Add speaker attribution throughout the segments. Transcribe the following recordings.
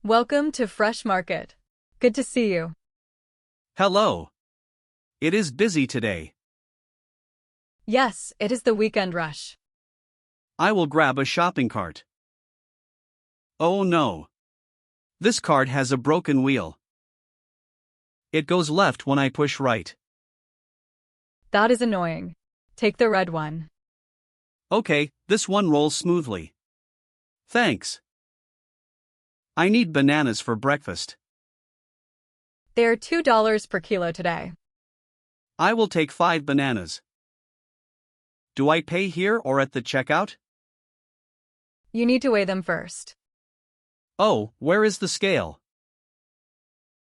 Speaker 1: Welcome to Fresh Market. Good to see you.
Speaker 2: Hello. It is busy today.
Speaker 1: Yes, it is the weekend rush.
Speaker 2: I will grab a shopping cart. Oh no. This cart has a broken wheel. It goes left when I push right.
Speaker 1: That is annoying. Take the red one.
Speaker 2: Okay, this one rolls smoothly. Thanks. I need bananas for breakfast.
Speaker 1: They are $2 per kilo today.
Speaker 2: I will take 5 bananas. Do I pay here or at the checkout?
Speaker 1: You need to weigh them first.
Speaker 2: Oh, where is the scale?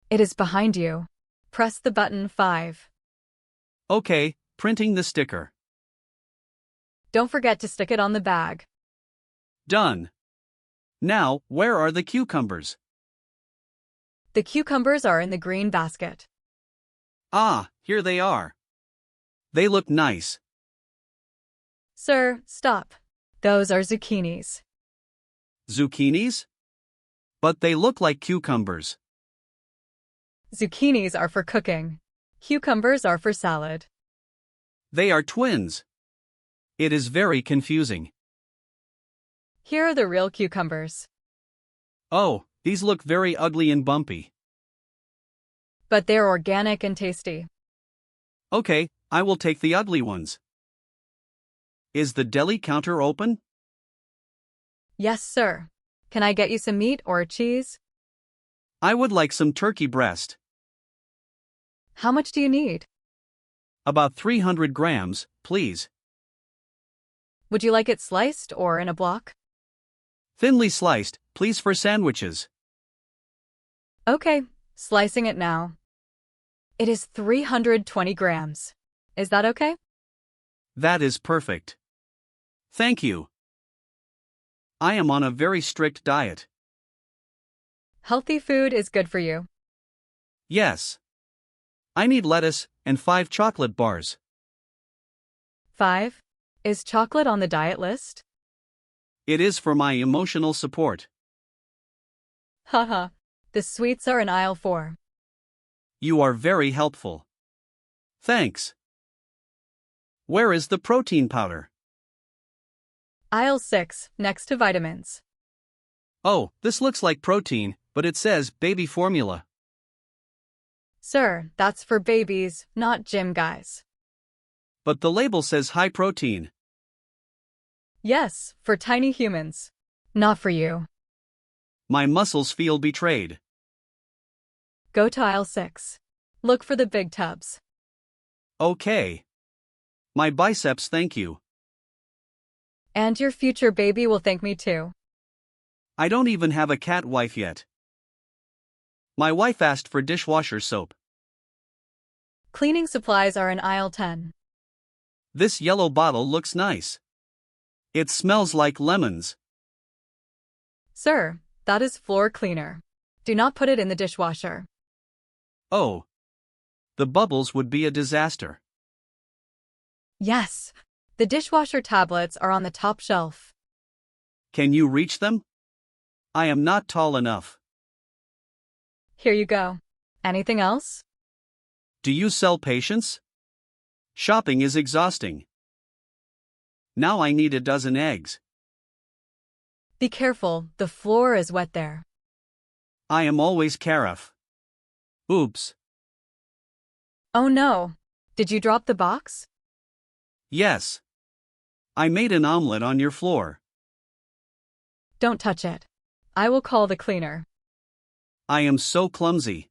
Speaker 1: It is behind you. Press the button 5.
Speaker 2: Okay, printing the sticker.
Speaker 1: Don't forget to stick it on the bag.
Speaker 2: Done. Now, where are the cucumbers?
Speaker 1: The cucumbers are in the green basket.
Speaker 2: Ah, here they are. They look nice.
Speaker 1: Sir, stop. Those are zucchinis.
Speaker 2: Zucchinis? But they look like cucumbers.
Speaker 1: Zucchinis are for cooking. Cucumbers are for salad.
Speaker 2: They are twins. It is very confusing.
Speaker 1: Here are the real cucumbers.
Speaker 2: Oh, these look very ugly and bumpy.
Speaker 1: But they're organic and tasty.
Speaker 2: Okay, I will take the ugly ones. Is the deli counter open?
Speaker 1: Yes, sir. Can I get you some meat or a cheese?
Speaker 2: I would like some turkey breast.
Speaker 1: How much do you need?
Speaker 2: About 300 grams, please.
Speaker 1: Would you like it sliced or in a block?
Speaker 2: Thinly sliced, please, for sandwiches.
Speaker 1: Okay, slicing it now. It is 320 grams. Is that okay?
Speaker 2: That is perfect. Thank you. I am on a very strict diet.
Speaker 1: Healthy food is good for you.
Speaker 2: Yes. I need lettuce and 5 chocolate bars.
Speaker 1: 5. Is chocolate on the diet list?
Speaker 2: It is for my emotional support.
Speaker 1: Haha. The sweets are in aisle 4.
Speaker 2: You are very helpful. Thanks. Where is the protein powder?
Speaker 1: Aisle 6, next to vitamins.
Speaker 2: Oh, this looks like protein, but it says baby formula.
Speaker 1: Sir, that's for babies, not gym guys.
Speaker 2: But the label says high protein.
Speaker 1: Yes, for tiny humans. Not for you.
Speaker 2: My muscles feel betrayed.
Speaker 1: Go to aisle 6. Look for the big tubs.
Speaker 2: Okay. My biceps thank you.
Speaker 1: And your future baby will thank me too.
Speaker 2: I don't even have a cat wife yet. My wife asked for dishwasher soap.
Speaker 1: Cleaning supplies are in aisle 10.
Speaker 2: This yellow bottle looks nice. It smells like lemons.
Speaker 1: Sir, that is floor cleaner. Do not put it in the dishwasher.
Speaker 2: Oh. The bubbles would be a disaster.
Speaker 1: Yes, the dishwasher tablets are on the top shelf.
Speaker 2: Can you reach them? I am not tall enough.
Speaker 1: Here you go. Anything else?
Speaker 2: Do you sell patience? Shopping is exhausting. Now I need a dozen eggs.
Speaker 1: Be careful, the floor is wet there.
Speaker 2: I am always careful. Oops.
Speaker 1: Oh no. Did you drop the box?
Speaker 2: Yes. I made an omelet on your floor.
Speaker 1: Don't touch it. I will call the cleaner.
Speaker 2: I am so clumsy.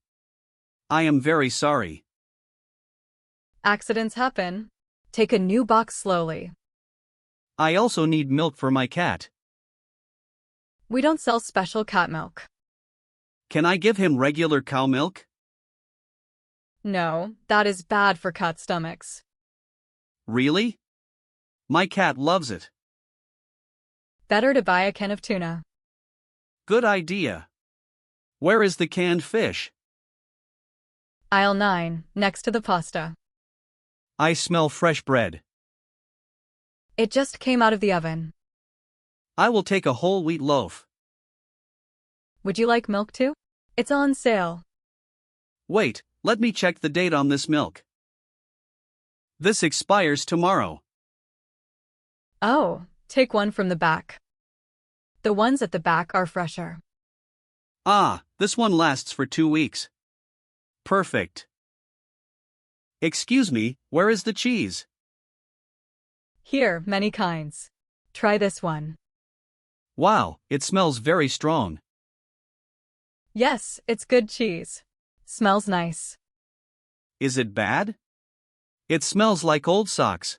Speaker 2: I am very sorry.
Speaker 1: Accidents happen. Take a new box slowly.
Speaker 2: I also need milk for my cat.
Speaker 1: We don't sell special cat milk.
Speaker 2: Can I give him regular cow milk?
Speaker 1: No, that is bad for cat stomachs.
Speaker 2: Really? My cat loves it.
Speaker 1: Better to buy a can of tuna.
Speaker 2: Good idea. Where is the canned fish?
Speaker 1: Aisle 9, next to the pasta.
Speaker 2: I smell fresh bread.
Speaker 1: It just came out of the oven.
Speaker 2: I will take a whole wheat loaf.
Speaker 1: Would you like milk too? It's on sale.
Speaker 2: Wait, let me check the date on this milk. This expires tomorrow.
Speaker 1: Oh, take one from the back. The ones at the back are fresher.
Speaker 2: Ah, this one lasts for 2 weeks. Perfect. Excuse me, where is the cheese?
Speaker 1: Here, many kinds. Try this one.
Speaker 2: Wow, it smells very strong.
Speaker 1: Yes, it's good cheese. Smells nice.
Speaker 2: Is it bad? It smells like old socks.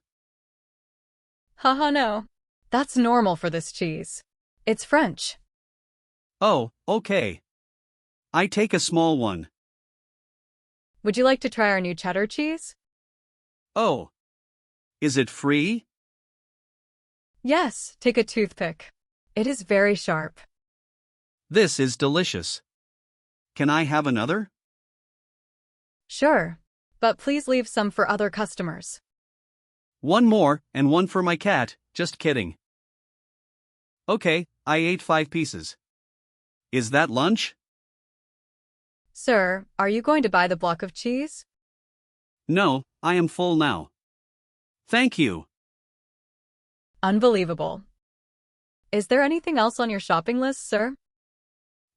Speaker 1: Haha, no. That's normal for this cheese. It's French.
Speaker 2: Oh, okay. I take a small one.
Speaker 1: Would you like to try our new cheddar cheese?
Speaker 2: Oh. Is it free?
Speaker 1: Yes, take a toothpick. It is very sharp.
Speaker 2: This is delicious. Can I have another?
Speaker 1: Sure, but please leave some for other customers.
Speaker 2: One more, and one for my cat, just kidding. Okay, I ate 5 pieces. Is that lunch?
Speaker 1: Sir, are you going to buy the block of cheese?
Speaker 2: No, I am full now. Thank you.
Speaker 1: Unbelievable. Is there anything else on your shopping list, sir?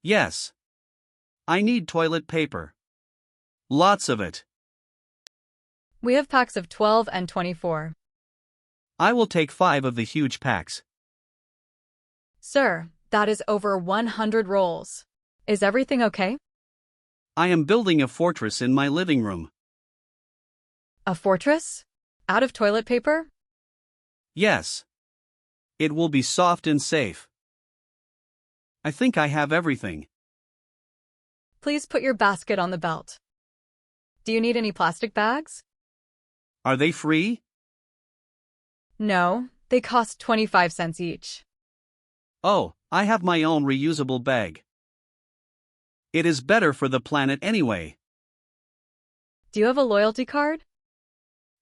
Speaker 2: Yes. I need toilet paper. Lots of it.
Speaker 1: We have packs of 12 and 24.
Speaker 2: I will take 5 of the huge packs.
Speaker 1: Sir, that is over 100 rolls. Is everything okay?
Speaker 2: I am building a fortress in my living room.
Speaker 1: A fortress? Out of toilet paper?
Speaker 2: Yes. It will be soft and safe. I think I have everything.
Speaker 1: Please put your basket on the belt. Do you need any plastic bags?
Speaker 2: Are they free?
Speaker 1: No, they cost 25 cents each.
Speaker 2: Oh, I have my own reusable bag. It is better for the planet anyway.
Speaker 1: Do you have a loyalty card?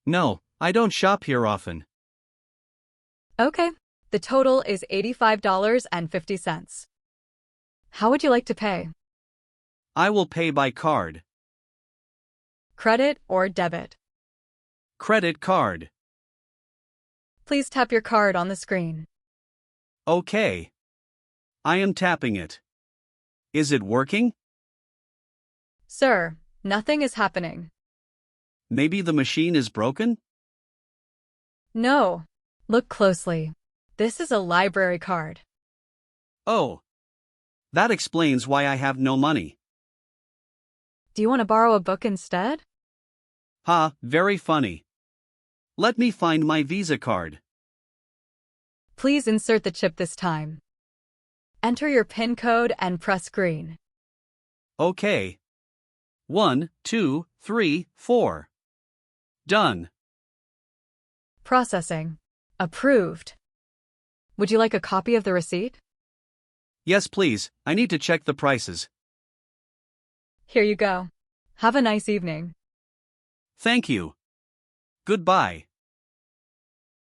Speaker 2: No, I don't shop here often.
Speaker 1: Okay, the total is $85.50. How would you like to pay?
Speaker 2: I will pay by card.
Speaker 1: Credit or debit?
Speaker 2: Credit card.
Speaker 1: Please tap your card on the screen.
Speaker 2: Okay. I am tapping it. Is it working?
Speaker 1: Sir, nothing is happening.
Speaker 2: Maybe the machine is broken?
Speaker 1: No. Look closely. This is a library card.
Speaker 2: Oh. That explains why I have no money.
Speaker 1: Do you want to borrow a book instead?
Speaker 2: Ha, very funny. Let me find my Visa card.
Speaker 1: Please insert the chip this time. Enter your PIN code and press green.
Speaker 2: Okay. 1, 2, 3, 4. Done.
Speaker 1: Processing. Approved. Would you like a copy of the receipt?
Speaker 2: Yes, please. I need to check the prices.
Speaker 1: Here you go. Have a nice evening.
Speaker 2: Thank you. Goodbye.